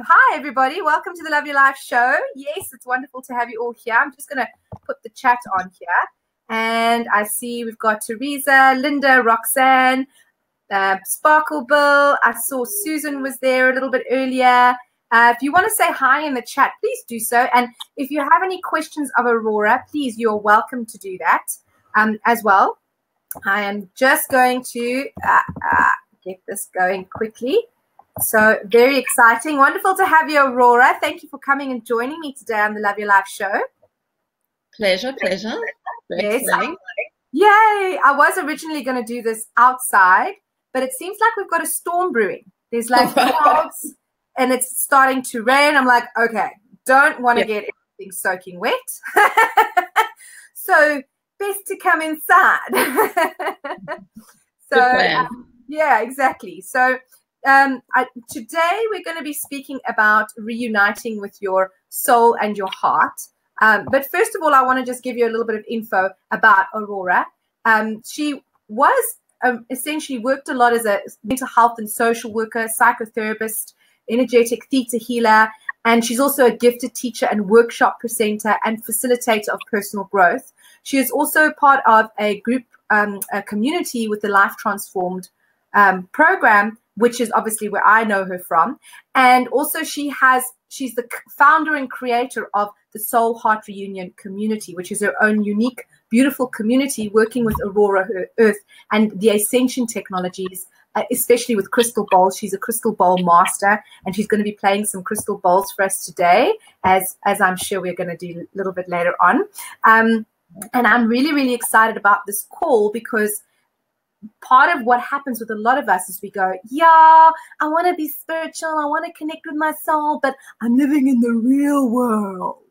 Hi, everybody. Welcome to the Love Your Life show. Yes, it's wonderful to have you all here. I'm just going to put the chat on here. And I see we've got Teresa, Linda, Roxanne, Sparkle Bill. I saw Susan was there a little bit earlier. If you want to say hi in the chat, please do so. And if you have any questions of Aurora, please, you're welcome to do that as well. I am just going to get this going quickly. So very exciting. Wonderful to have you, Aurora. Thank you for coming and joining me today on the Love Your Life show. Pleasure. Yes. Yay. I was originally going to do this outside, but it seems like we've got a storm brewing. There's like clouds and it's starting to rain. I'm like, okay, don't want to get everything soaking wet. So best to come inside. Yeah, exactly. So today we're going to be speaking about reuniting with your soul and your heart. But first of all, I want to just give you a little bit of info about Aurora. She was essentially worked a lot as a mental health and social worker, psychotherapist, energetic theta healer, and she's also a gifted teacher and workshop presenter and facilitator of personal growth. She is also part of a group, a community with the Life Transformed program, which is obviously where I know her from. And also she's the founder and creator of the Soul Heart Reunion community, which is her own unique, beautiful community working with Aurora Earth and the Ascension technologies, especially with crystal bowls. She's a crystal bowl master, and she's going to be playing some crystal bowls for us today, as I'm sure we're going to do a little bit later on. And I'm really, really excited about this call because part of what happens with a lot of us is we go, yeah, I want to be spiritual, I want to connect with my soul, but I'm living in the real world,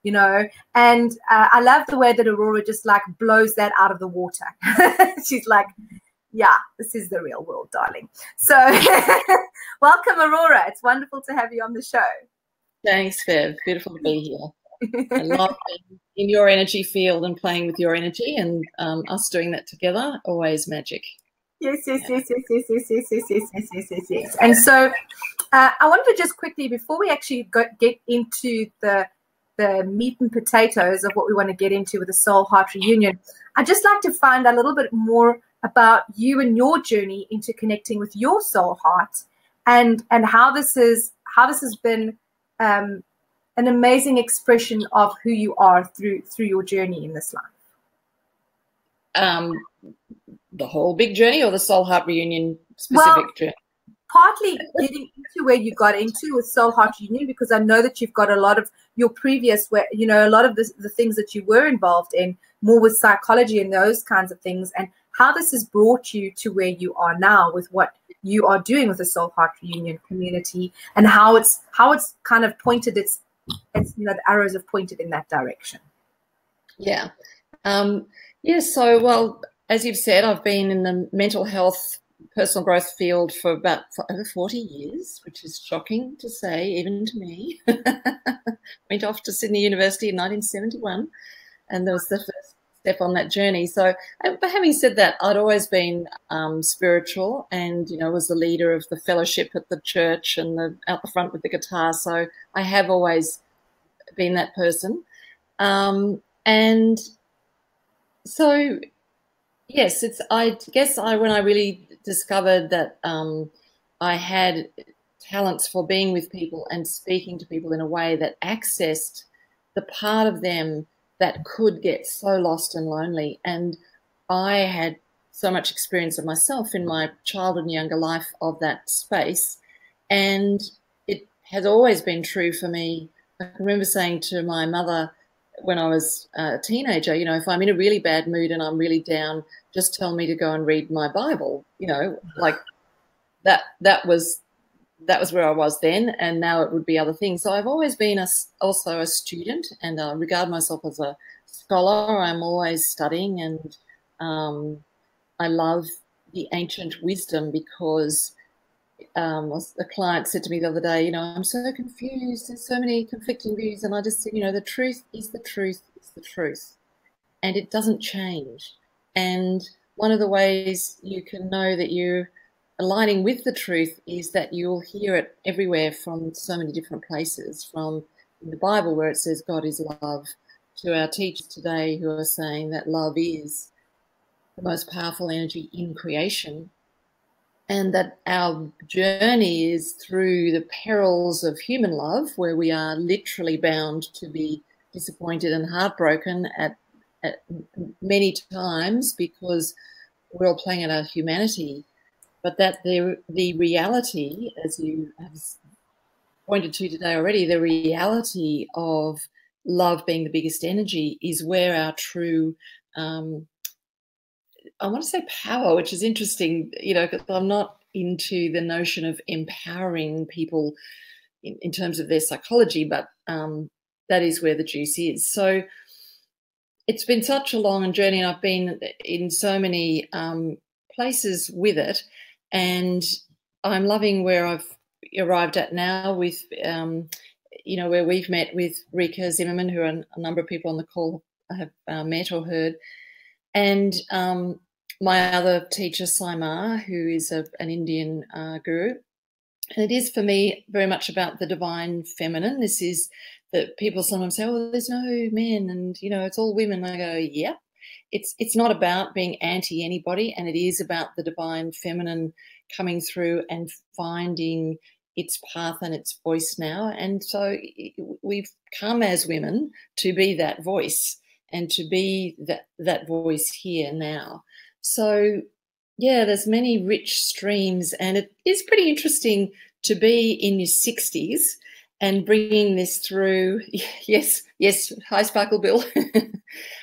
you know. And I love the way that Aurora just like blows that out of the water. She's like, yeah, this is the real world, darling. So welcome, Aurora. It's wonderful to have you on the show. Thanks, Viv. Beautiful to be here. I love being in your energy field and playing with your energy, and us doing that together, always magic. Yes. And so I wanted to just quickly, before we actually get into the meat and potatoes of what we want to get into with the Soul Heart Reunion, I'd just like to find a little bit more about you and your journey into connecting with your soul heart, and how this has been an amazing expression of who you are through your journey in this life. The whole big journey, or the Soul Heart Reunion specific journey? Partly getting into where you got into with Soul Heart Reunion, because I know that you've got a lot of your previous, where you know, a lot of the things that you were involved in, more with psychology and those kinds of things, and how this has brought you to where you are now with what you are doing with the Soul Heart Reunion community, and how it's kind of pointed its you know, the arrows have pointed in that direction. Yeah. So, well, as you've said, I've been in the mental health, personal growth field for over 40 years, which is shocking to say, even to me. Went off to Sydney University in 1971, and that was the first step on that journey. So, but having said that, I'd always been spiritual, and, you know, was the leader of the fellowship at the church and out the front with the guitar. So I have always been that person. And so, yes, I guess when I really discovered that I had talents for being with people and speaking to people in a way that accessed the part of them that could get so lost and lonely. And I had so much experience of myself in my childhood and younger life of that space. And it has always been true for me. I remember saying to my mother when I was a teenager, you know, if I'm in a really bad mood and I'm really down, just tell me to go and read my Bible, you know, like that was where I was then, and now it would be other things. So I've always been also a student, and I regard myself as a scholar. I'm always studying, and I love the ancient wisdom, because a client said to me the other day, you know, I'm so confused, there's so many conflicting views, and I just said, you know, the truth is the truth is the truth, and it doesn't change. And one of the ways you can know that you aligning with the truth is that you'll hear it everywhere from so many different places, from in the Bible where it says God is love, to our teachers today who are saying that love is the most powerful energy in creation, and that our journey is through the perils of human love, where we are literally bound to be disappointed and heartbroken at many times because we're all playing at our humanity, but that the reality, as you have pointed to today already, the reality of love being the biggest energy is where our true I want to say power, which is interesting, because I'm not into the notion of empowering people in terms of their psychology, but that is where the juice is. So it's been such a long journey, and I've been in so many places with it, and I'm loving where I've arrived at now with, where we've met with Rika Zimmerman, who a number of people on the call have met or heard, and my other teacher, Saima, who is an Indian guru. And it is for me very much about the divine feminine. This is that people sometimes say, oh, there's no men and, it's all women. I go, yeah, it's not about being anti anybody, and it is about the divine feminine coming through and finding its path and its voice now. And so we've come as women to be that voice and to be that voice here now. So, yeah, there's many rich streams, and it is pretty interesting to be in your 60s and bringing this through. Yes, hi, Sparkle Bill.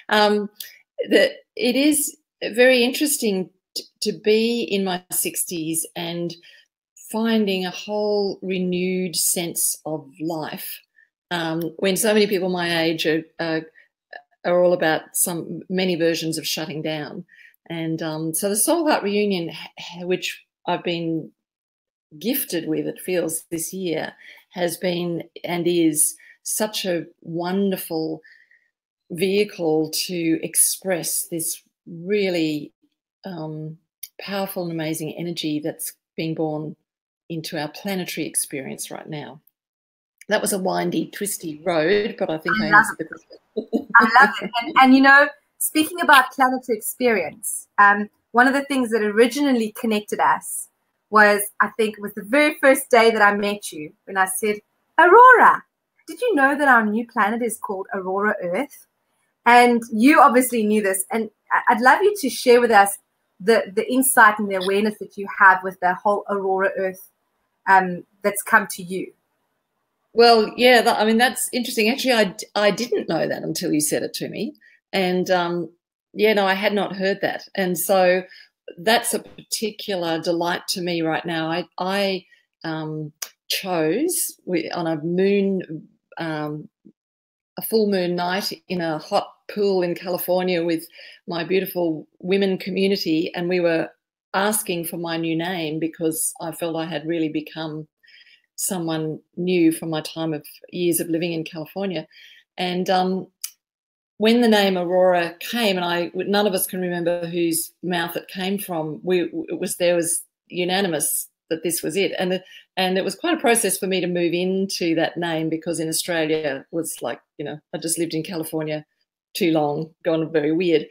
That it is very interesting to be in my 60s and finding a whole renewed sense of life when so many people my age are all about many versions of shutting down. And so the Soul Heart Reunion, which I've been gifted with, it feels, this year, has been and is such a wonderful vehicle to express this really powerful and amazing energy that's being born into our planetary experience right now. That was a windy, twisty road, but I think I answered the question. I love it. And speaking about planetary experience, one of the things that originally connected us was, I think it was the very first day that I met you, when I said, Aurora, did you know that our new planet is called Aurora Earth? And you obviously knew this. And I'd love you to share with us the insight and the awareness that you have with the whole Aurora Earth that's come to you. Well, yeah, that's interesting. Actually, I didn't know that until you said it to me. And, I had not heard that. And so that's a particular delight to me right now. I chose on a moon, a full moon night in a hot pool in California with my beautiful women community, and we were asking for my new name because I felt I had really become someone new from my time of years of living in California. And when the name Aurora came, and none of us can remember whose mouth it came from, there was unanimous that this was it. And it was quite a process for me to move into that name, because in Australia it was like, I just lived in California too long, gone very weird.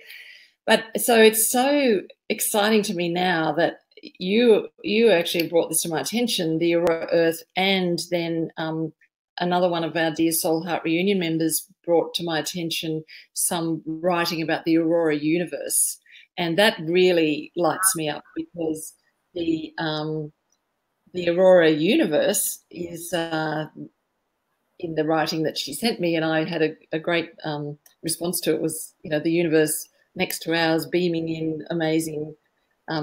But so it's so exciting to me now that you actually brought this to my attention, the Aurora Earth, and then another one of our dear Soul Heart Reunion members brought to my attention some writing about the Aurora universe, and that really lights me up, because the Aurora universe is in the writing that she sent me, and I had a great response to it. Was the universe next to ours beaming in amazing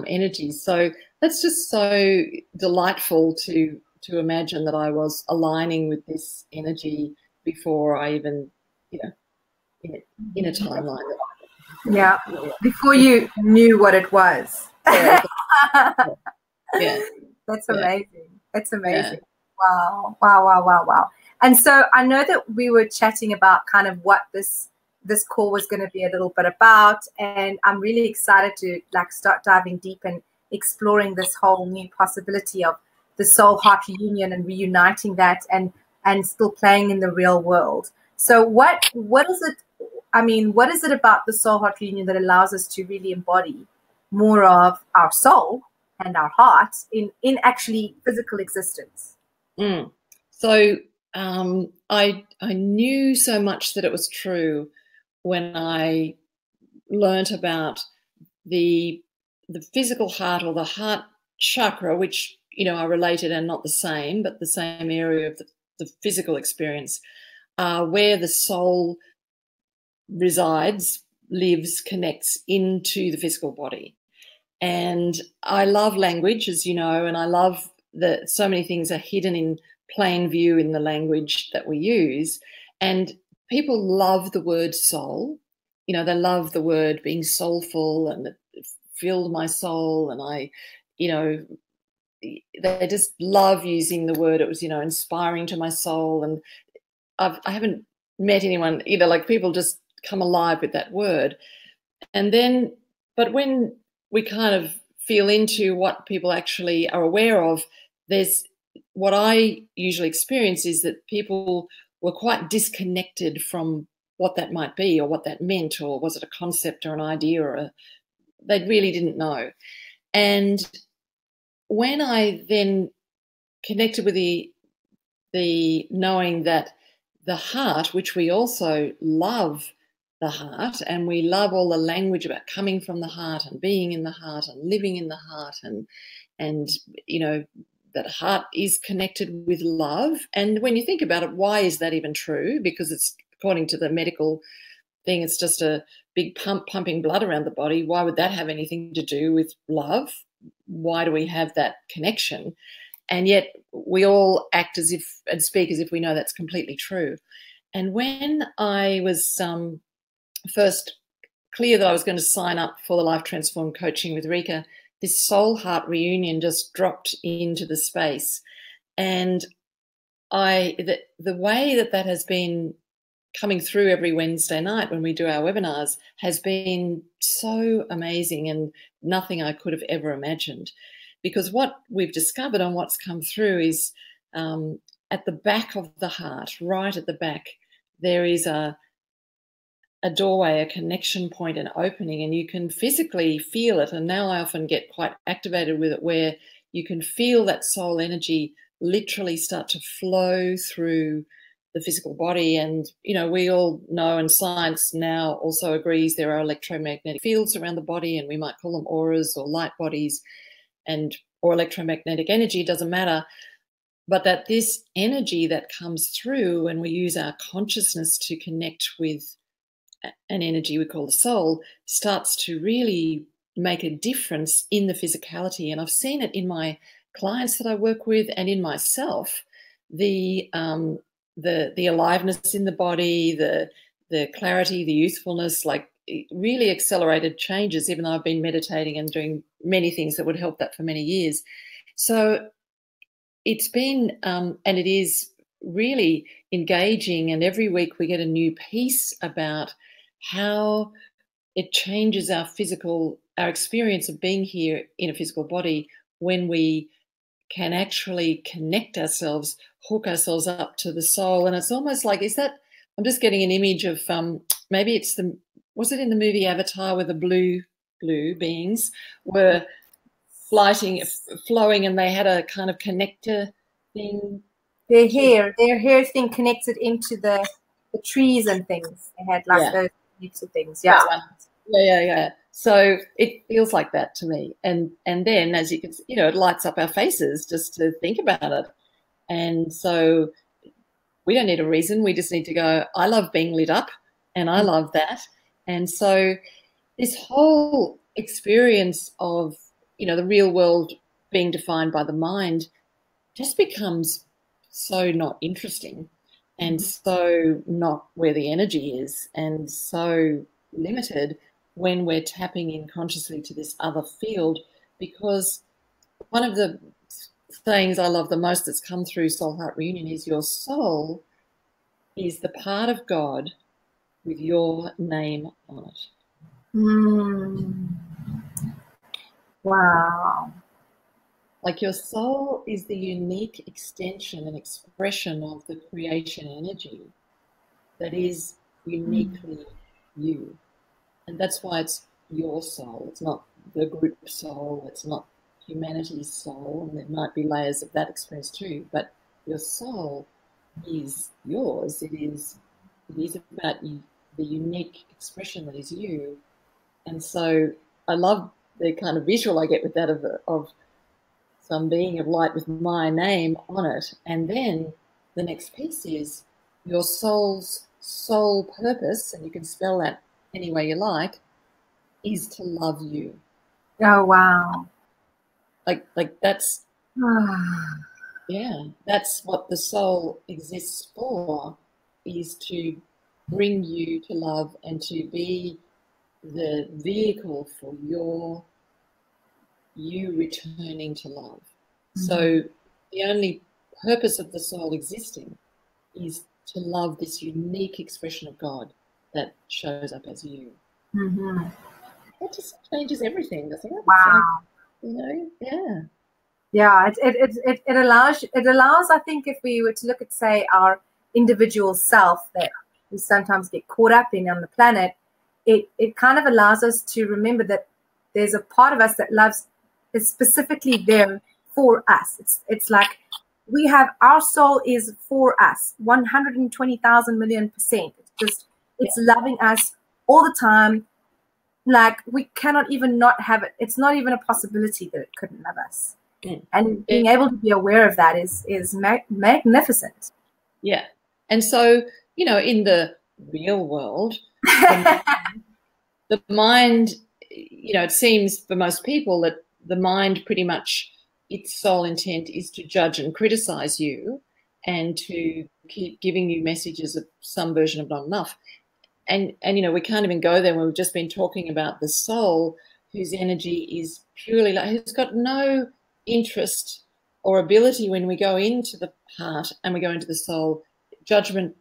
energies. So that's just so delightful to imagine that I was aligning with this energy before I even, in a timeline. Yeah, before you knew what it was. Yeah. That's amazing. That's amazing. Yeah. Wow. And so I know that we were chatting about kind of what this call was going to be a little bit about, and I'm really excited to start diving deep and exploring this whole new possibility of the soul heart reunion and reuniting that and still playing in the real world. So what is it? I mean, what is it about the soul heart reunion that allows us to really embody more of our soul and our heart in actually physical existence? So I knew so much that it was true when I learnt about the physical heart, or the heart chakra, which, you know, are related and not the same, but the same area of the physical experience, where the soul resides, lives, connects into the physical body. And I love language, as you know, and I love that so many things are hidden in plain view in the language that we use. And people love the word soul. You know, they love the word being soulful, and it filled my soul. And I, you know, they just love using the word. It was, you know, inspiring to my soul. And I haven't met anyone, you know, like people just come alive with that word. And then, but when we kind of feel into what people actually are aware of, there's what I usually experience is that people were quite disconnected from what that might be, or what that meant, or was it a concept or an idea, or they really didn't know. And when I then connected with the knowing that the heart, which we also love the heart, and we love all the language about coming from the heart and being in the heart and living in the heart, and you know, that heart is connected with love. And when you think about it, why is that even true? Because it's, according to the medical thing, it's just a big pump pumping blood around the body. Why would that have anything to do with love? Why do we have that connection? And yet we all act as if and speak as if we know that's completely true. And when I was first clear that I was going to sign up for the Life Transform coaching with Rika, this soul heart reunion just dropped into the space. And the way that has been coming through every Wednesday night when we do our webinars has been so amazing, and nothing I could have ever imagined. Because what we've discovered and what's come through is at the back of the heart, right at the back, there is a doorway, a connection point, an opening, and you can physically feel it. And now I often get quite activated with it, where you can feel that soul energy literally start to flow through the physical body. And, you know, we all know, and science now also agrees, there are electromagnetic fields around the body, and we might call them auras or light bodies, or electromagnetic energy, doesn't matter. But that this energy that comes through when we use our consciousness to connect with an energy we call the soul, starts to really make a difference in the physicality. And I've seen it in my clients that I work with and in myself, the aliveness in the body, the clarity, the youthfulness, like really accelerated changes, even though I've been meditating and doing many things that would help that for many years. So it's been, and it is really engaging, and every week we get a new piece about how it changes our experience of being here in a physical body when we can actually connect ourselves, hook ourselves up to the soul. And it's almost like, I'm just getting an image of, maybe it's was it in the movie Avatar, where the blue beings were flowing, and they had a kind of connector thing. Their hair thing connected into the trees and things. They had like those types of things. Yeah. Yeah. So it feels like that to me. And then, as you can see, you know, it lights up our faces just to think about it. And so we don't need a reason. We just need to go, I love being lit up, and I love that. And so this whole experience of, you know, the real world being defined by the mind just becomes so not interesting, and so not where the energy is, and so limited when we're tapping in consciously to this other field. Because one of the things I love the most that's come through Soul Heart Reunion is your soul is the part of God with your name on it. Wow. Like your soul is the unique extension and expression of the creation energy that is uniquely you. And that's why it's your soul. It's not the group soul. It's not humanity's soul. And there might be layers of that experience too. But your soul is yours. It is about you, the unique expression that is you. And so I love the kind of visual I get with that of some being of light with my name on it. And then the next piece is your soul's sole purpose, and you can spell that any way you like, is to love you. Oh, wow. Like that's, yeah, that's what the soul exists for, is to bring you to love and to be the vehicle for you returning to love. So the only purpose of the soul existing is to love this unique expression of God that shows up as you. That just changes everything, doesn't it? Wow. Yeah. Yeah, it allows, I think, if we were to look at, say, our individual self that we sometimes get caught up in on the planet, it kind of allows us to remember that there's a part of us that is specifically there for us. It's like we have, our soul is for us 120,000 million %. It's loving us all the time. Like we cannot even not have it. It's not even a possibility that it couldn't love us. And being able to be aware of that is magnificent. Yeah. And so, in the real world, the mind, it seems for most people that the mind pretty much, its sole intent is to judge and criticize you and to keep giving you messages of some version of not enough. And we can't even go there when we've just been talking about the soul, whose energy is purely who's got no interest or ability when we go into the heart and we go into the soul. Judgment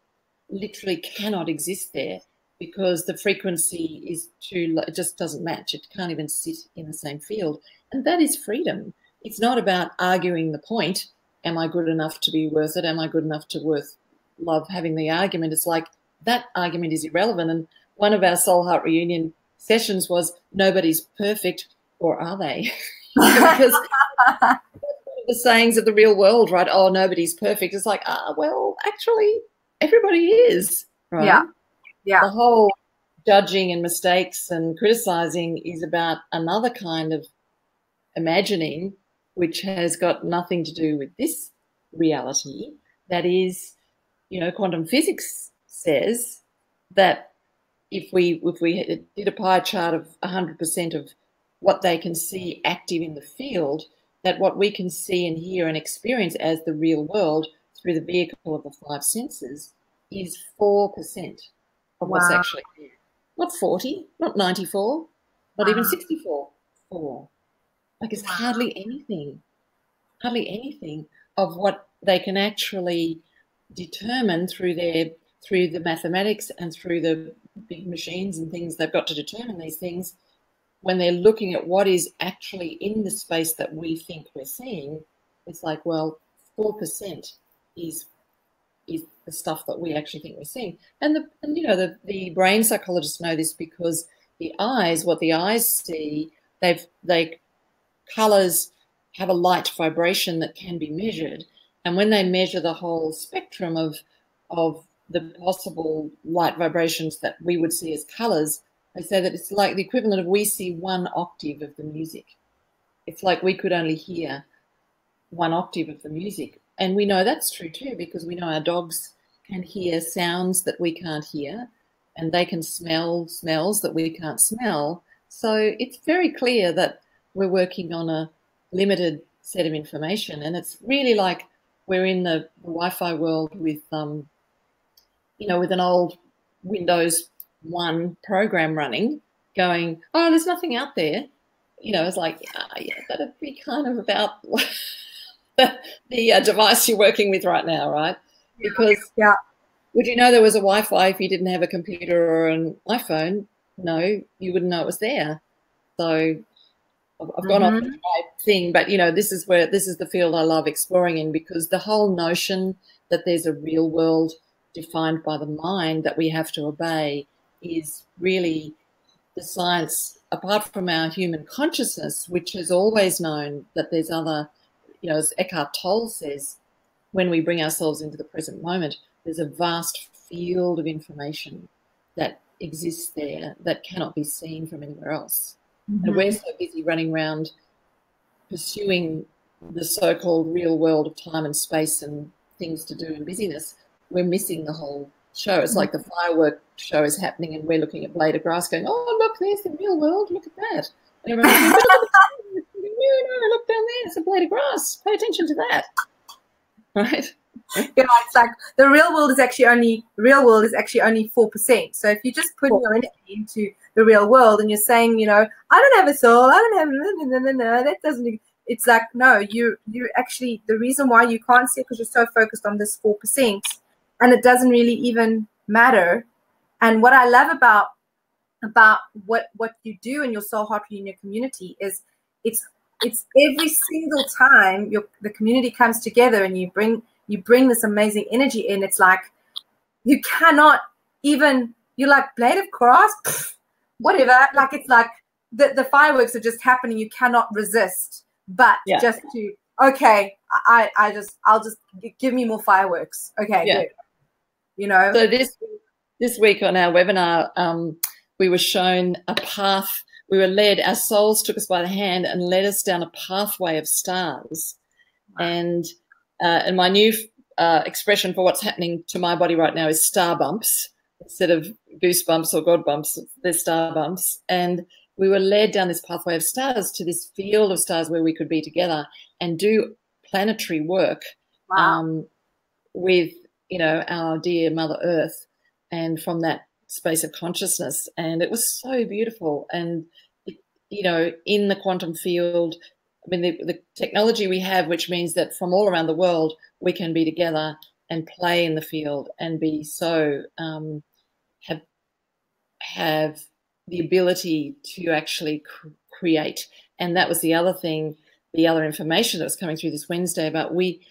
literally cannot exist there because the frequency is too low. It just doesn't match. It can't even sit in the same field. And that is freedom. It's not about arguing the point. Am I good enough to be worth it? Am I good enough to worth love having the argument? It's like that argument is irrelevant. And one of our Soul Heart Reunion sessions was nobody's perfect, or are they? Because the sayings of the real world, right? Oh, nobody's perfect. It's like, well, actually, everybody is, right? Yeah. The whole judging and mistakes and criticizing is about another kind of imagining, which has got nothing to do with this reality. That is, quantum physics says that if we did a pie chart of 100% of what they can see active in the field, that what we can see and hear and experience as the real world through the vehicle of the five senses is 4% of what's actually here. Not 40, not 94, not even 64, 4. Like it's hardly anything of what they can actually determine through the mathematics and through the big machines and things they've got to determine these things. When they're looking at what is actually in the space that we think we're seeing, it's like, well, 4% is the stuff that we actually think we're seeing. And the brain psychologists know this because what the eyes see, colours have a light vibration that can be measured. And when they measure the whole spectrum of the possible light vibrations that we would see as colours, they say that it's like the equivalent of we see 1 octave of the music. It's like we could only hear 1 octave of the music. And we know that's true too because we know our dogs can hear sounds that we can't hear and they can smell smells that we can't smell. So it's very clear that we're working on a limited set of information, and it's really like we're in the Wi-Fi world with, with an old Windows 1 program running, going, oh, there's nothing out there. It's like, that'd be kind of about the device you're working with right now, right? Because would you know there was a Wi-Fi if you didn't have a computer or an iPhone? No, you wouldn't know it was there. So I've gone off the right thing, but this is the field I love exploring in, because the whole notion that there's a real world defined by the mind that we have to obey is really the science, apart from our human consciousness, which has always known that there's other, as Eckhart Tolle says, when we bring ourselves into the present moment, there's a vast field of information that exists there that cannot be seen from anywhere else. And we're so busy running around pursuing the so-called real world of time and space and things to do and busyness, we're missing the whole show. It's like the firework show is happening and we're looking at blade of grass going, oh, look, there's the real world, look at that. And everyone's going, no, look down there, it's a blade of grass, pay attention to that. Right? It's like the real world is actually only 4%. So if you just put your energy into the real world and you're saying, I don't have a soul, I don't have that doesn't. It's like, no, you actually, the reason why you can't see it because you're so focused on this 4%, and it doesn't really even matter. And what I love about what you do in your Soul Heart Reunion community is it's every single time the community comes together and you bring this amazing energy in. It's like you cannot even, you're like, blade of grass, whatever. Like it's like the fireworks are just happening. You cannot resist, but just to, okay, I'll just give me more fireworks. Okay, good. So this week on our webinar, we were shown a path. We were led, our souls took us by the hand and led us down a pathway of stars. And my new expression for what's happening to my body right now is star bumps. Instead of goosebumps or God bumps, they're star bumps. And we were led down this pathway of stars to this field of stars where we could be together and do planetary work with, our dear Mother Earth, and from that space of consciousness. And it was so beautiful. And, in the quantum field, I mean, the technology we have, which means that from all around the world, we can be together and play in the field and be so, have the ability to actually create. And that was the other thing, the other information that was coming through this Wednesday about we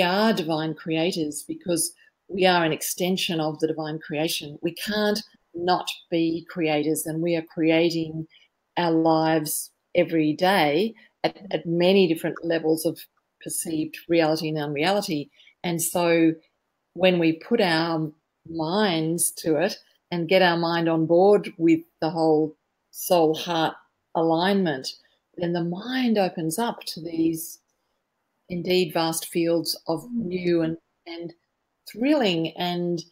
are divine creators because we are an extension of the divine creation. We can't not be creators, and we are creating our lives every day at many different levels of perceived reality and unreality. And so when we put our minds to it and get our mind on board with the whole soul-heart alignment, then the mind opens up to these indeed vast fields of new and thrilling and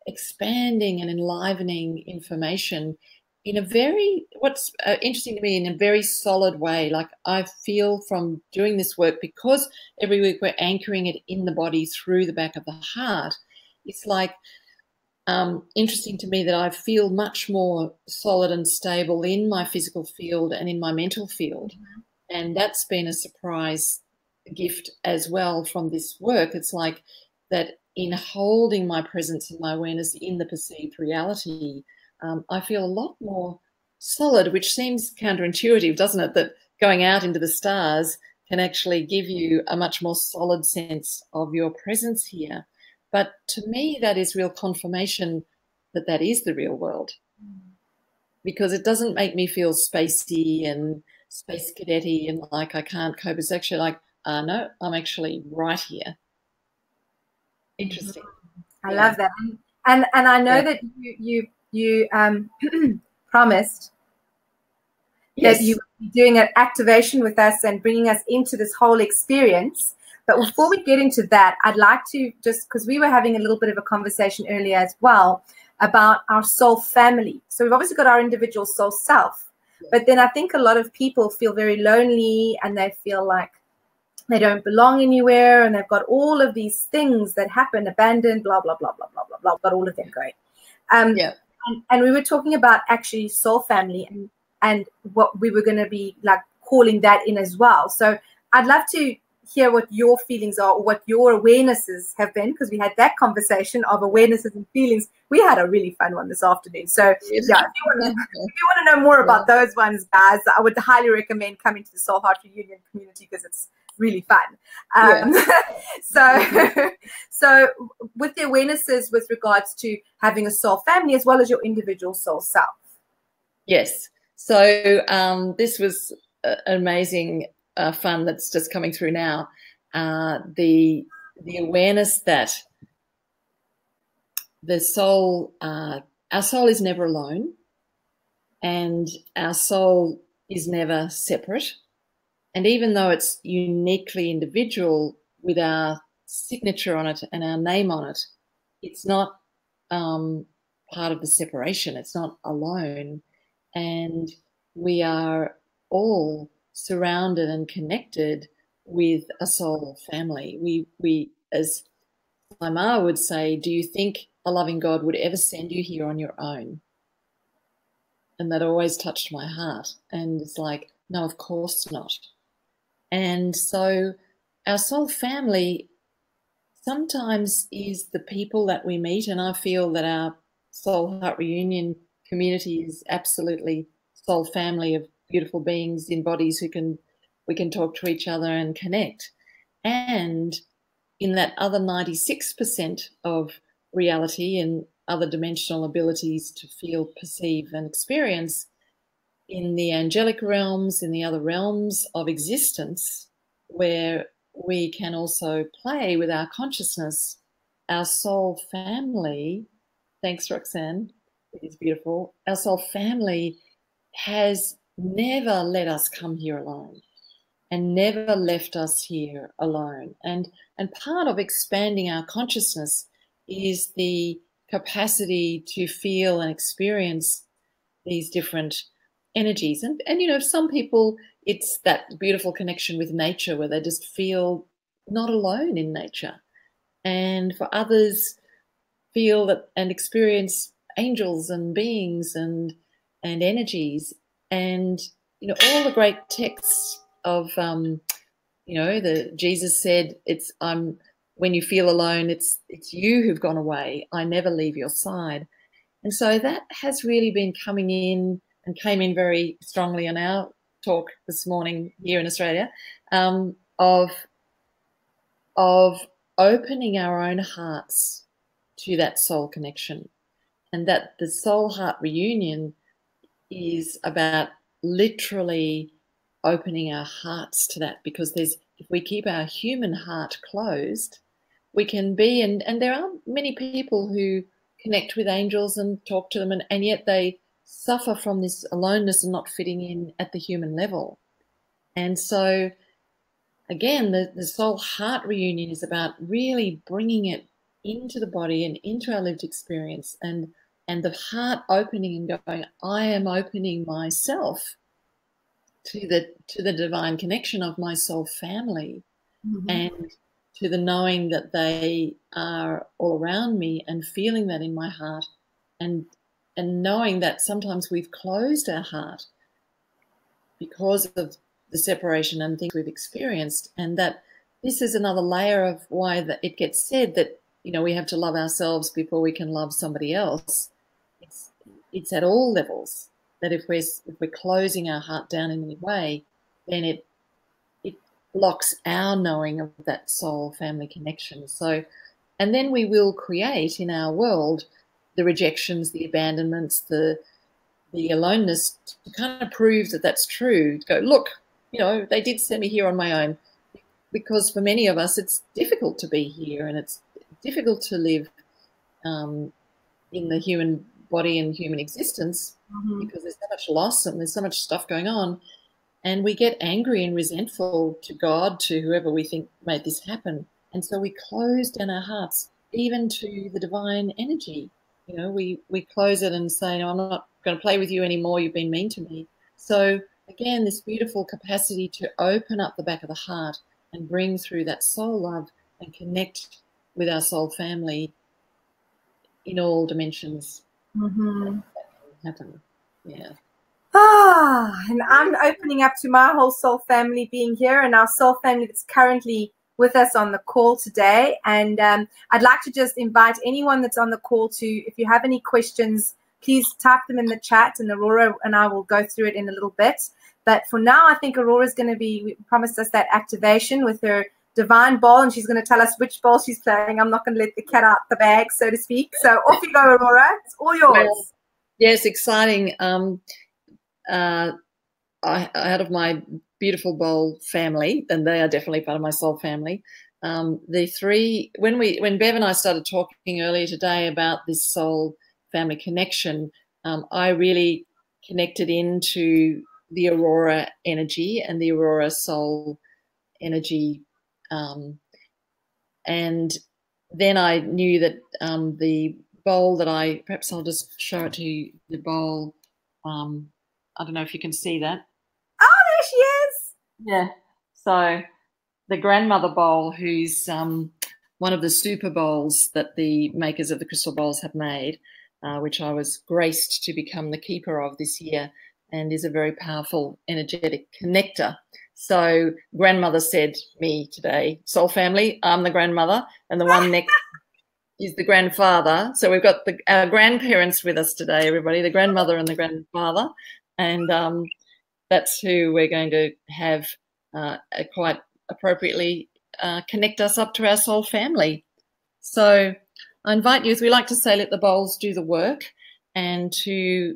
expanding and enlivening information in a very, what's interesting to me, in a very solid way. Like I feel from doing this work, because every week we're anchoring it in the body through the back of the heart, it's like interesting to me that I feel much more solid and stable in my physical field and in my mental field. And that's been a surprise gift as well from this work. It's like that in holding my presence and my awareness in the perceived reality, I feel a lot more solid, which seems counterintuitive, doesn't it? That going out into the stars can actually give you a much more solid sense of your presence here. But to me, that is real confirmation that that is the real world, because it doesn't make me feel spacey and space cadet-y and like I can't cope. It's actually like, no, I'm actually right here. Interesting. I love that. And I know that you promised that you would be doing an activation with us and bringing us into this whole experience. But before we get into that, I'd like to just, because we were having a little bit of a conversation earlier as well about our soul family. So we've obviously got our individual soul self, but then I think a lot of people feel very lonely and they feel like they don't belong anywhere, and they've got all of these things that happen, abandoned, blah, blah, blah, blah, blah, blah, blah, got all of them going. And we were talking about actually soul family and what we were going to be like calling that in as well. So I'd love to hear what your feelings are, or what your awarenesses have been, because we had that conversation of awarenesses and feelings. We had a really fun one this afternoon. So yeah, if you want to know more about those ones, guys, I would highly recommend coming to the Soul Heart Reunion community, because it's really fun. So with the awarenesses with regards to having a soul family as well as your individual soul self. Yes. So this was amazing fun that's just coming through now. The awareness that the soul, our soul is never alone, and our soul is never separate. And even though it's uniquely individual with our signature on it and our name on it, it's not part of the separation. It's not alone. And we are all surrounded and connected with a soul family. We as my ma would say, do you think a loving God would ever send you here on your own? And that always touched my heart. And it's like, no, of course not. And so our soul family sometimes is the people that we meet. And I feel that our Soul Heart Reunion community is absolutely soul family of beautiful beings in bodies who we can talk to each other and connect. And in that other 96% of reality and other dimensional abilities to feel, perceive, and experience, in the angelic realms, in the other realms of existence, where we can also play with our consciousness, our soul family, thanks Roxanne, it is beautiful, our soul family has never let us come here alone and never left us here alone. And part of expanding our consciousness is the capacity to feel and experience these different energies. And you know, some people, it's that beautiful connection with nature where they just feel not alone in nature. And for others, feel that and experience angels and beings and energies. And, you know, all the great texts of, you know, Jesus said, when you feel alone, it's you who've gone away. I never leave your side. And so that has really been coming in and came in very strongly in our talk this morning here in Australia, of opening our own hearts to that soul connection. And that the Soul Heart Reunion is about literally opening our hearts to that, because if we keep our human heart closed, we can be, and there are many people who connect with angels and talk to them, and yet they suffer from this aloneness and not fitting in at the human level. And so again, the Soul Heart Reunion is about really bringing it into the body and into our lived experience, and the heart opening and going, I am opening myself to the divine connection of my soul family, and to the knowing that they are all around me, and feeling that in my heart, and knowing that sometimes we've closed our heart because of the separation and things we've experienced, and that this is another layer of why it gets said that, you know, we have to love ourselves before we can love somebody else. It's at all levels, that if we're closing our heart down in any way, then it blocks our knowing of that soul family connection. So, and then we will create in our world the rejections, the abandonments, the aloneness, to kind of prove that that's true. To go, look, you know, they did send me here on my own. Because for many of us, it's difficult to be here, and it's difficult to live in the human body and human existence, because there's so much loss and there's so much stuff going on. And we get angry and resentful to God, to whoever we think made this happen. And so we close down our hearts, even to the divine energy. You know, we close it and say, no, I'm not going to play with you anymore. You've been mean to me. So again, this beautiful capacity to open up the back of the heart and bring through that soul love and connect with our soul family in all dimensions. That can happen. Yeah. And I'm opening up to my whole soul family being here and our soul family that's currently with us on the call today. And I'd like to just invite anyone that's on the call to, if you have any questions, please type them in the chat and Aurora and I will go through it in a little bit. But for now, I think Aurora's going to we promised us that activation with her divine bowl, and she's going to tell us which bowl she's playing. I'm not going to let the cat out the bag, so to speak. So off you go, Aurora. It's all yours. Well, yes, exciting. Out of my beautiful bowl family, and they are definitely part of my soul family. The three, when Bev and I started talking earlier today about this soul family connection, I really connected into the Aurora energy and the Aurora soul energy, and then I knew that the bowl that perhaps I'll just show it to you. The bowl. I don't know if you can see that. Oh, there she is. Yeah. So the grandmother bowl, who's one of the super bowls that the makers of the crystal bowls have made, which I was graced to become the keeper of this year, and is a very powerful energetic connector. So grandmother said me today, soul family, I'm the grandmother, and the one next is the grandfather. So we've got our grandparents with us today, everybody, the grandmother and the grandfather. And that's who we're going to have quite appropriately connect us up to our soul family. So I invite you, as we like to say, let the bowls do the work, and to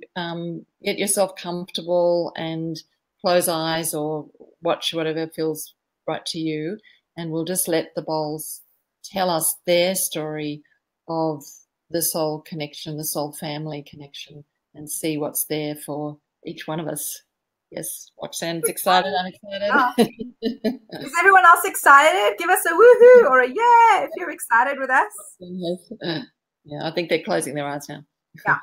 get yourself comfortable and close eyes or watch whatever feels right to you. And we'll just let the bowls tell us their story of the soul connection, the soul family connection, and see what's there for each one of us. Yes, Roxanne's excited. I'm excited. Oh. Is everyone else excited? Give us a woohoo or a yeah if you're excited with us. Yeah, I think they're closing their eyes now. Yeah.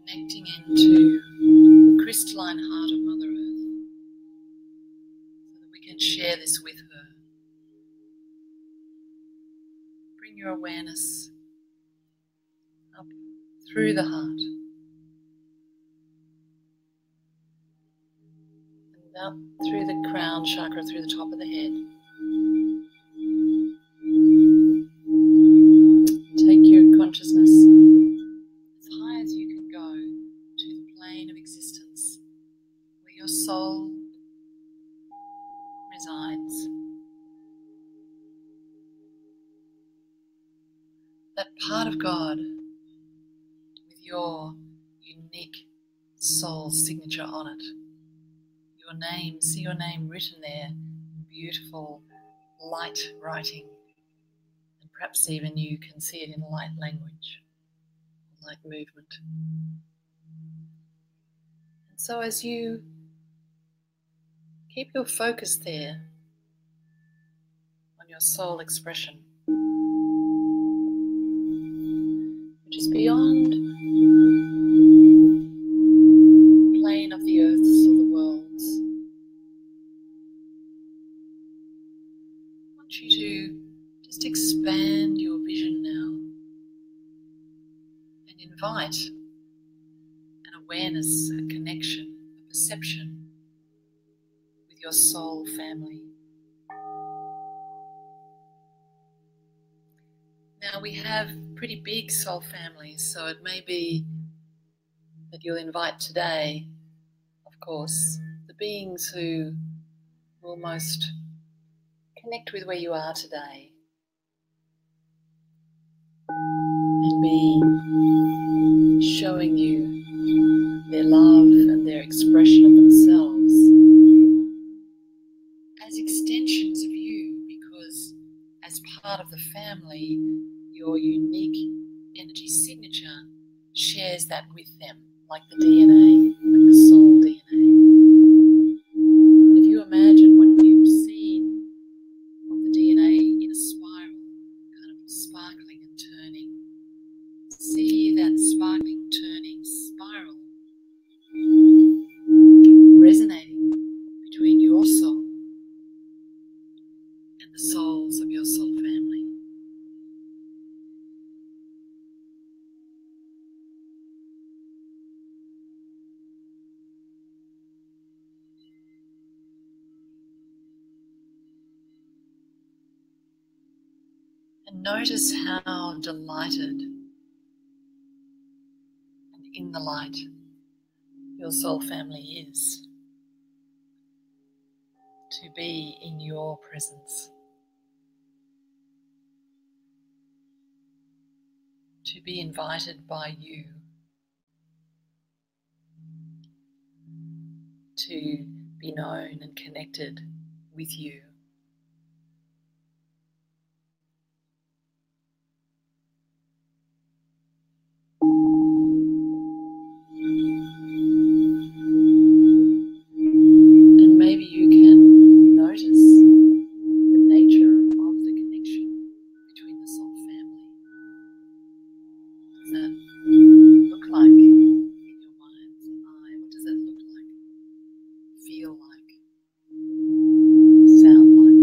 Connecting into the crystalline heart of Mother Earth, so that we can share this with her. Bring your awareness up through the heart and up through the crown chakra, through the top of the head. Take your consciousness as high as you can go to the plane of existence where your soul resides. That part of God with your unique soul signature on it. Your name, see your name written there in beautiful light writing, and perhaps even you can see it in light language, light movement. And so as you keep your focus there on your soul expression, which is beyond the plane of the earths or the worlds, I want you to just expand your vision now and invite an awareness, a connection, a perception with your soul family. Now we have pretty big soul families, so it may be that you'll invite today, of course, the beings who will most connect with where you are today and be showing you their love and their expression of themselves as extensions of you, because as part of the family, your unique energy signature shares that with them, like the DNA, like the soul DNA. And if you imagine what you've seen of the DNA in a spiral, kind of sparkling and turning, see that sparkling, turning spiral resonating between your soul and the souls of your soul family. And notice how delighted and in the light your soul family is to be in your presence, to be invited by you to be known and connected with you. And maybe you can notice the nature of the connection between the soul family. What does that look like in your mind's eye? What does that look like, feel like, sound like?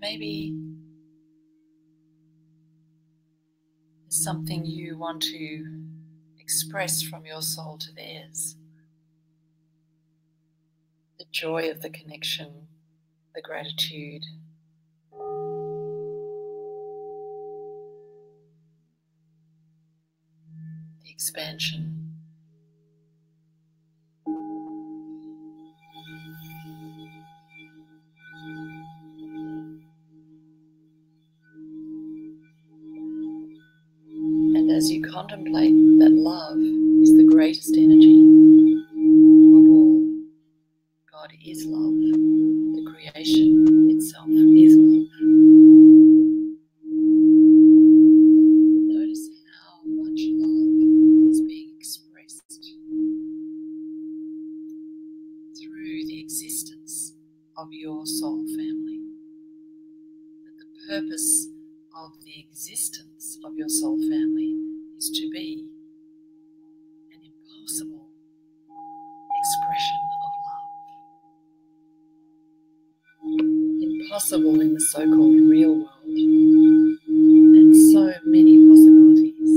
Maybe there's something you want to express from your soul to theirs. The joy of the connection, the gratitude, the expansion. And as you contemplate that love is the greatest energy of all, God is love, the creation itself is love. Notice how much love is being expressed through the existence of your soul family. That the purpose of the existence of your soul family is to be an impossible expression of love. Impossible in the so-called real world, and so many possibilities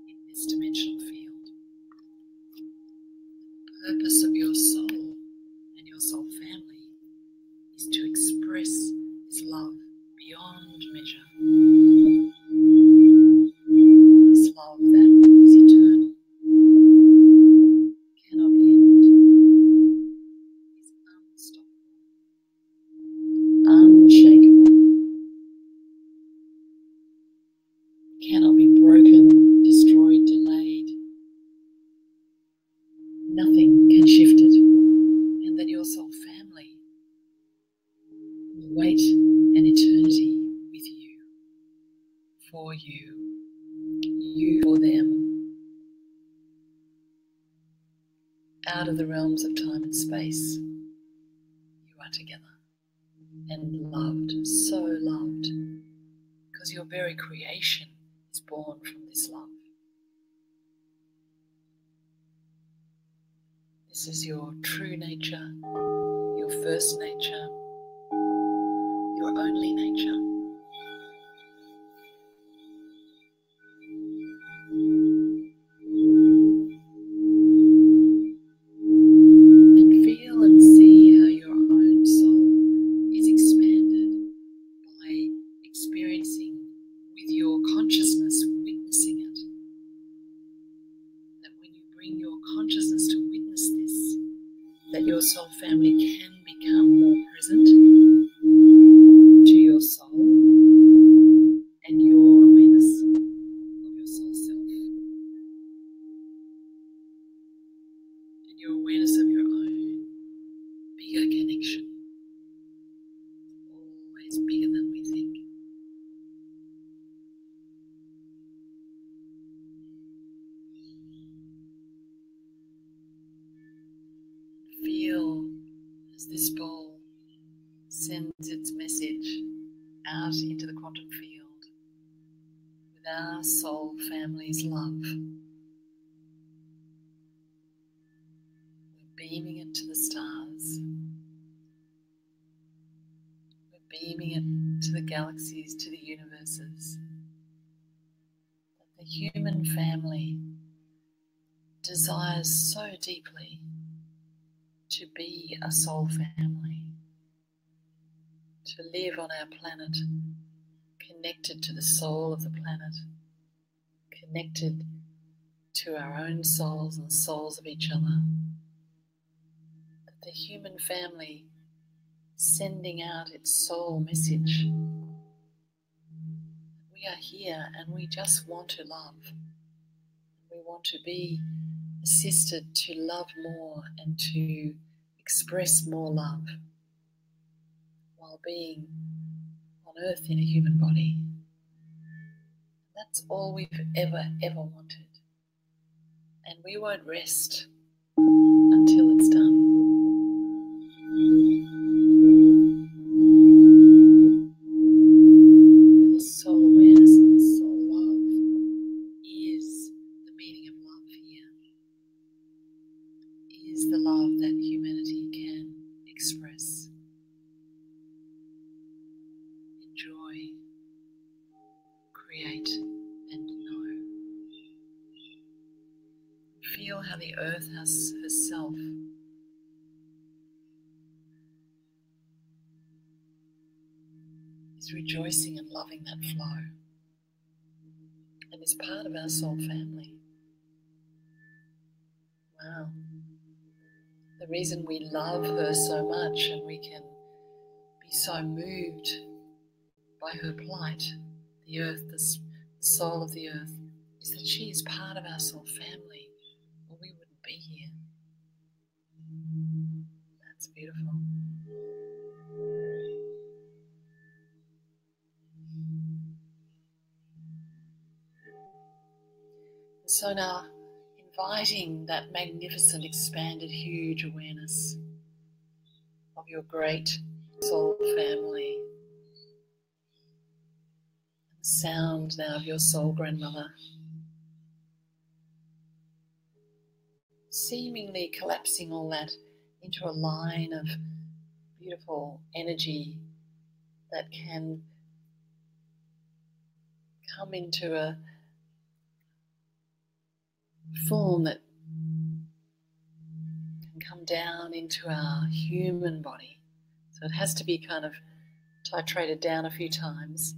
in this dimensional field. The purpose of your soul and your soul family is to express this love beyond measure. This love that for you, you for them, out of the realms of time and space. You are together and loved, so loved, because your very creation is born from this love. This is your true nature, your first nature, your only nature. And feel and see how your own soul is expanded by experiencing with your consciousness, witnessing it. That when you bring your consciousness to witness this, that your soul family can become more present to your soul and your awareness of your soul self and your awareness of your own bigger connection, always bigger than we think. Feel as this bowl sends its message out into the quantum field with our soul family's love. We're beaming it to the stars. We're beaming it to the galaxies, to the universes. That the human family desires so deeply to be a soul family, to live on our planet, connected to the soul of the planet, connected to our own souls and souls of each other. That the human family sending out its soul message. We are here and we just want to love. We want to be assisted to love more and to express more love while being on earth in a human body. That's all we've ever wanted. And we won't rest until it's done. With this soul awareness and this soul love is the meaning of love here. Is the love that humanity can express, enjoy, create, and know. Feel how the earth has herself is rejoicing and loving that flow and is part of our soul family. Wow. The reason we love her so much and we can be so moved by her plight, the earth, the soul of the earth, is that she is part of our soul family, or we wouldn't be here. That's beautiful. So now, inviting that magnificent, expanded, huge awareness of your great soul family. The sound now of your soul grandmother, seemingly collapsing all that into a line of beautiful energy that can come into a form that can come down into our human body. So it has to be kind of titrated down a few times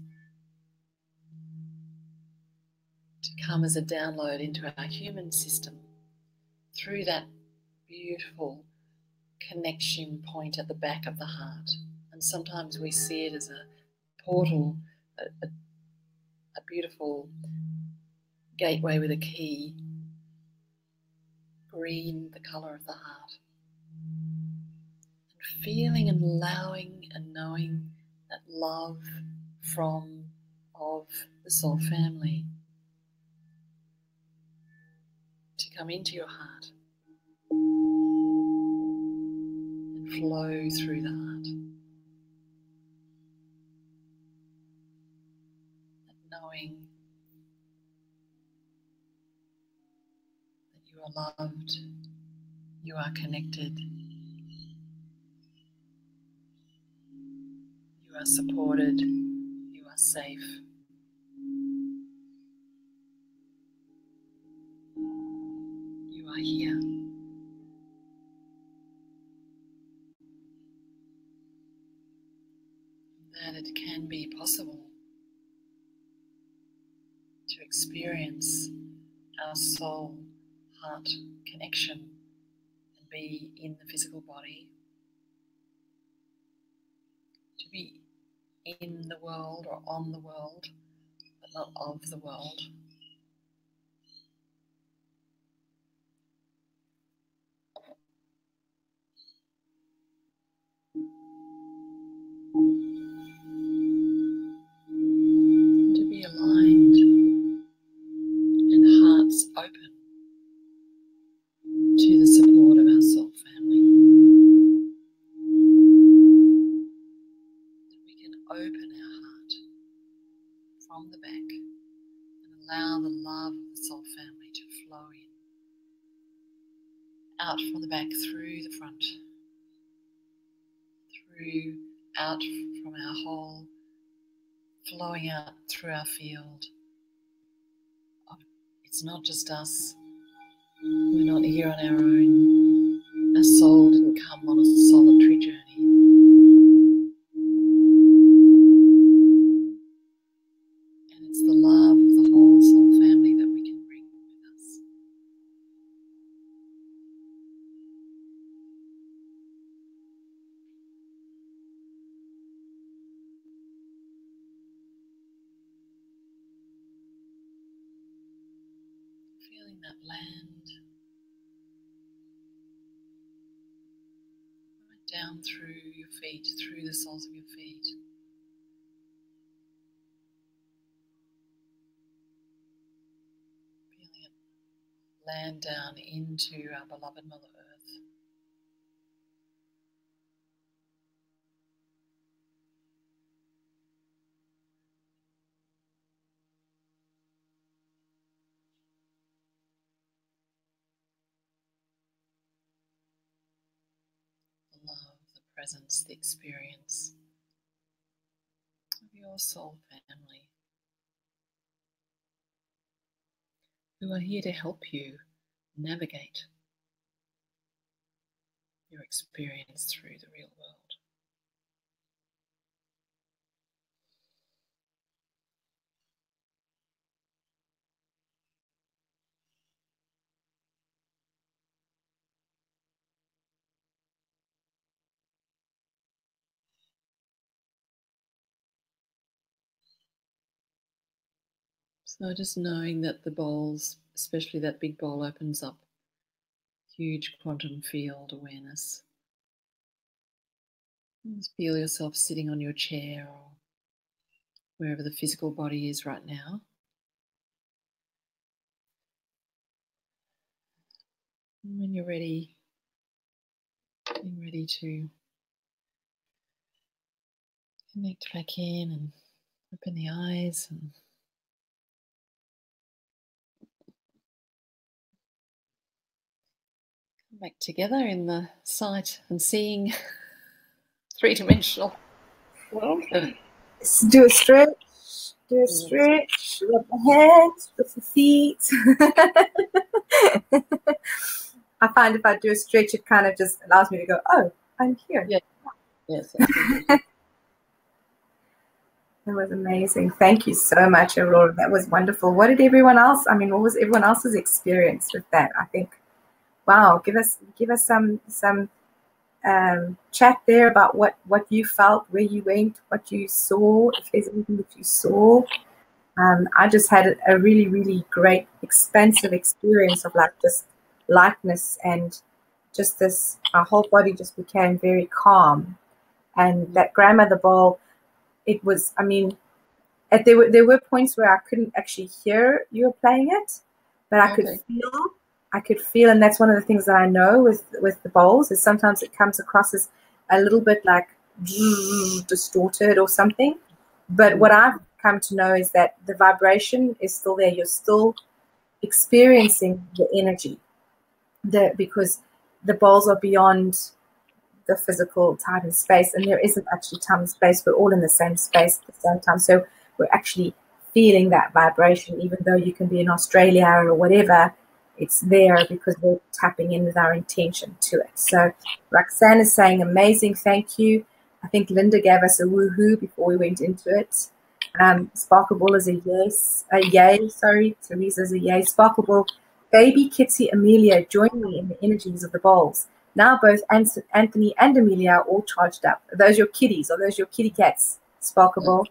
to come as a download into our human system through that beautiful connection point at the back of the heart. And sometimes we see it as a portal, a beautiful gateway with a key, green, the colour of the heart. And feeling and allowing and knowing that love from of the soul family to come into your heart and flow through the heart. Knowing that you are loved, you are connected, you are supported, you are safe. You are here. That it can be possible to experience our soul-heart connection and be in the physical body, to be in the world or on the world, but not of the world. To be aligned and hearts open to the support of our soul family. So we can open our heart from the back and allow the love of the soul family to flow in, out from the back through the front, out from our whole, flowing out through our field. It's not just us. We're not here on our own. Our soul didn't come on a solitary journey. And it's the love of the whole soul family that we can bring with us. Feeling that land right down through your feet, through the soles of your feet. Feeling it land down into our beloved Mother Earth. The love, the presence, the experience of your soul family, who are here to help you navigate your experience through the real world. So just knowing that the bowls, especially that big bowl, opens up huge quantum field awareness. Just feel yourself sitting on your chair or wherever the physical body is right now. And when you're ready, being ready to connect back in and open the eyes and come back together in the sight and seeing three-dimensional world. Let's do a stretch. Do a stretch. Rub the hands, rub the feet. I find if I do a stretch, it kind of just allows me to go, oh, I'm here. Yeah. Yes. That was amazing. Thank you so much, Aurora. That was wonderful. What was everyone else's experience with that? I think, wow, give us some chat there about what you felt, where you went, what you saw, if there's anything that you saw. I just had a really, really great, expansive experience of like just lightness and just this, our whole body just became very calm. And that grandmother bowl, it was, I mean, there were points where I couldn't actually hear you were playing it, but I could feel, and that's one of the things that I know with the bowls is sometimes it comes across as a little bit like distorted or something. But what I've come to know is that the vibration is still there. You're still experiencing the energy, because the bowls are beyond the physical time and space, and there isn't actually time and space. We're all in the same space at the same time, so we're actually feeling that vibration, even though you can be in Australia or whatever. It's there because we're tapping in with our intention to it. So Roxanne is saying, amazing, thank you. I think Linda gave us a woohoo before we went into it. Sparkleball is a yes, a yay, sorry. Teresa's a yay. Sparkleball, baby Kitty Amelia, join me in the energies of the bowls. Now both Anthony and Amelia are all charged up. Are those your kitties? Are those your kitty cats, Sparkleball?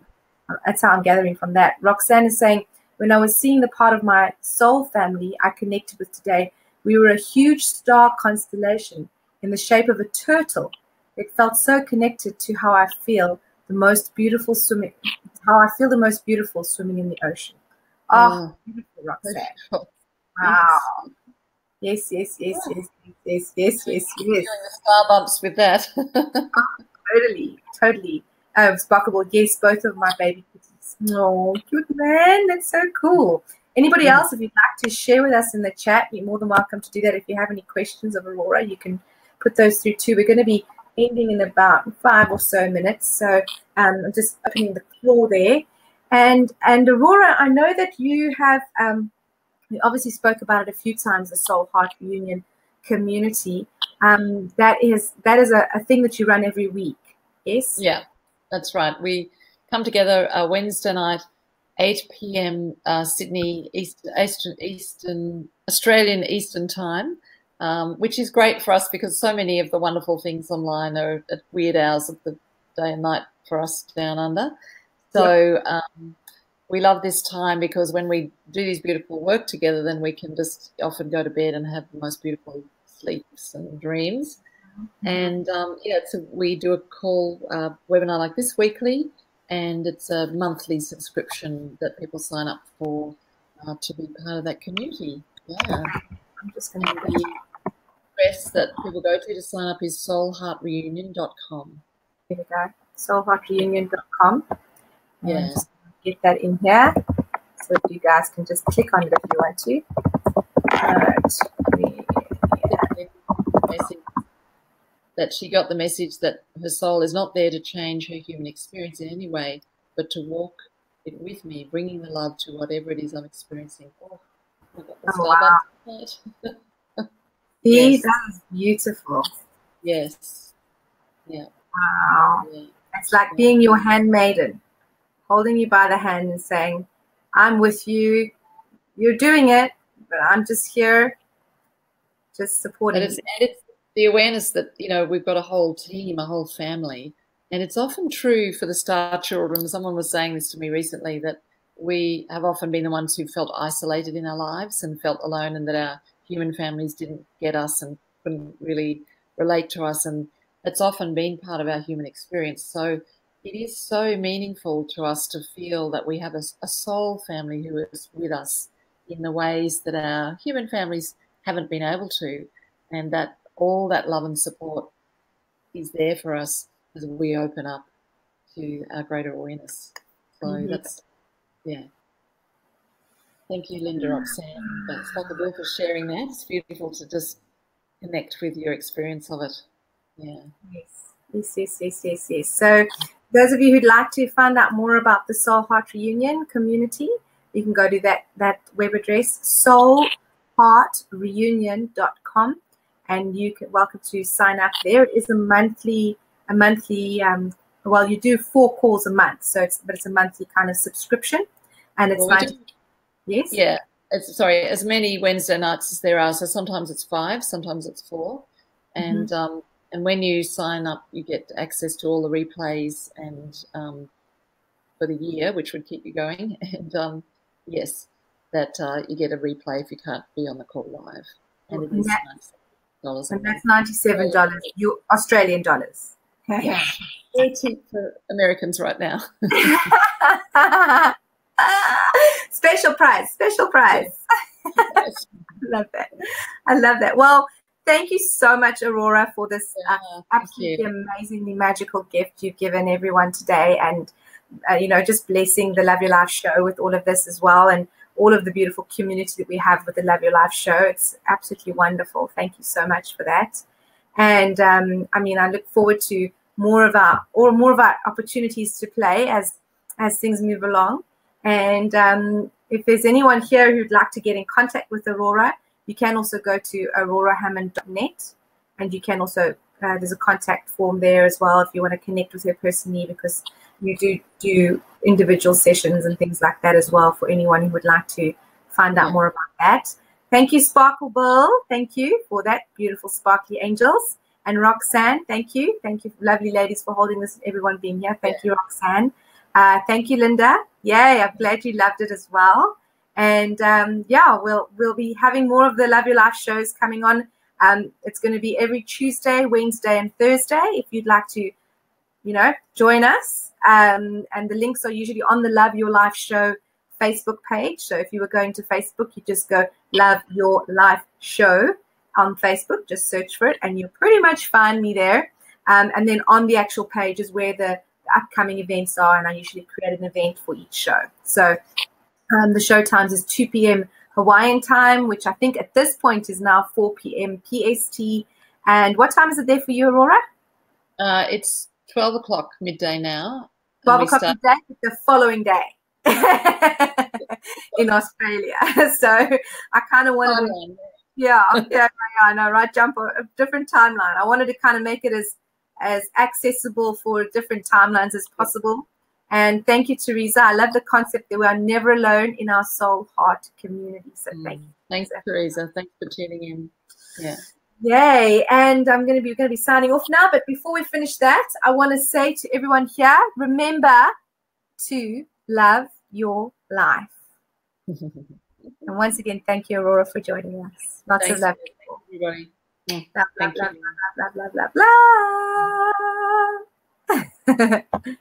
That's how I'm gathering from that. Roxanne is saying, when I was seeing the part of my soul family I connected with today, we were a huge star constellation in the shape of a turtle. It felt so connected to how I feel the most beautiful swimming, swimming in the ocean. Oh, beautiful, Roxanne. Wow. Yes. Star bumps with that. Totally. Sparkable, yes, both of my baby kitties. Oh, cute man, that's so cool. Anybody else, if you'd like to share with us in the chat, you're more than welcome to do that. If you have any questions of Aurora, you can put those through too. We're going to be ending in about 5 or so minutes, so I'm just opening the floor there. And Aurora, I know that you have, we obviously spoke about it a few times, the Soul Heart Reunion community. That is a thing that you run every week, yes? Yeah, that's right. We come together Wednesday night, 8 p.m. Sydney Australian Eastern Time, which is great for us because so many of the wonderful things online are at weird hours of the day and night for us down under. So we love this time because when we do these beautiful work together, then we can just often go to bed and have the most beautiful sleeps and dreams. And so we do a call webinar like this weekly, and it's a monthly subscription that people sign up for to be part of that community. Yeah. I'm just going to the address that people go to sign up is soulheartreunion.com. Here we go, soulheartreunion.com. Yeah. Just get that in here so that you guys can just click on it if you want to. That she got the message that her soul is not there to change her human experience in any way, but to walk it with me, bringing the love to whatever it is I'm experiencing. Oh, I got the wow. Yes. That is beautiful. Yes. Yeah. Wow. Yeah. It's like being your handmaiden, holding you by the hand and saying, I'm with you. You're doing it, but I'm just here, just supporting you. It's the awareness that, we've got a whole team, a whole family. And it's often true for the star children. Someone was saying this to me recently, that we have often been the ones who felt isolated in our lives and felt alone, and that our human families didn't get us and couldn't really relate to us. And it's often been part of our human experience. So it is so meaningful to us to feel that we have a soul family who is with us in the ways that our human families haven't been able to, and that all that love and support is there for us as we open up to our greater awareness. So that's, Thank you, Linda, Roxanne, Sparkle for sharing that. It's beautiful to just connect with your experience of it. Yeah. Yes. So those of you who'd like to find out more about the Soul Heart Reunion community, you can go to that web address, soulheartreunion.com. and you can welcome to sign up there. It is a monthly well, you do 4 calls a month, so it's a monthly kind of subscription, and it's yes, yeah, it's as many Wednesday nights as there are. So sometimes it's 5, sometimes it's 4, and when you sign up, you get access to all the replays and for the year, which would keep you going, and yes, that you get a replay if you can't be on the call live, and it is $97. And that's $97, Australian dollars. Yeah. Very cheap for Americans right now. Special price, special price. Yes. Love that. I love that. Well, thank you so much, Aurora, for this absolutely amazingly magical gift you've given everyone today, and just blessing the Love Your Life show with all of this as well, and all of the beautiful community that we have with the Love Your Life show. It's absolutely wonderful. Thank you so much for that. And I look forward to more of our opportunities to play as things move along. And if there's anyone here who'd like to get in contact with Aurora, you can also go to aurorahammond.net, and you can also there's a contact form there as well if you want to connect with her personally, because you do individual sessions and things like that as well for anyone who would like to find out more about that. Thank you, Sparkle Bill. Thank you for that, beautiful sparkly angels. And Roxanne, thank you. Thank you, lovely ladies, for holding this and everyone being here. Thank you, Roxanne. Thank you, Linda. Yay, I'm glad you loved it as well. And we'll be having more of the Love Your Life shows coming on. It's going to be every Tuesday, Wednesday, and Thursday. If you'd like to, join us. And the links are usually on the Love Your Life show Facebook page. So if you were going to Facebook, you just go Love Your Life show on Facebook. Just search for it, and you'll pretty much find me there. And then on the actual page is where the upcoming events are, and I usually create an event for each show. So the show times is 2 p.m. Hawaiian time, which I think at this point is now 4 p.m. PST. And what time is it there for you, Aurora? It's 12 o'clock midday now. 12 o'clock midday, the following day in Australia. So I kind of wanted to, I know, right? Jump a different timeline. I wanted to kind of make it as accessible for different timelines as possible. And thank you, Teresa. I love the concept that we are never alone in our soul heart community. So thank you. Thanks, Teresa. Thanks for tuning in. Yeah. Yay. And we're going to be signing off now. But before we finish that, I want to say to everyone here, remember to love your life. And once again, thank you, Aurora, for joining us. Lots of love. Everybody. Love, love, love, love, love, love, love, love.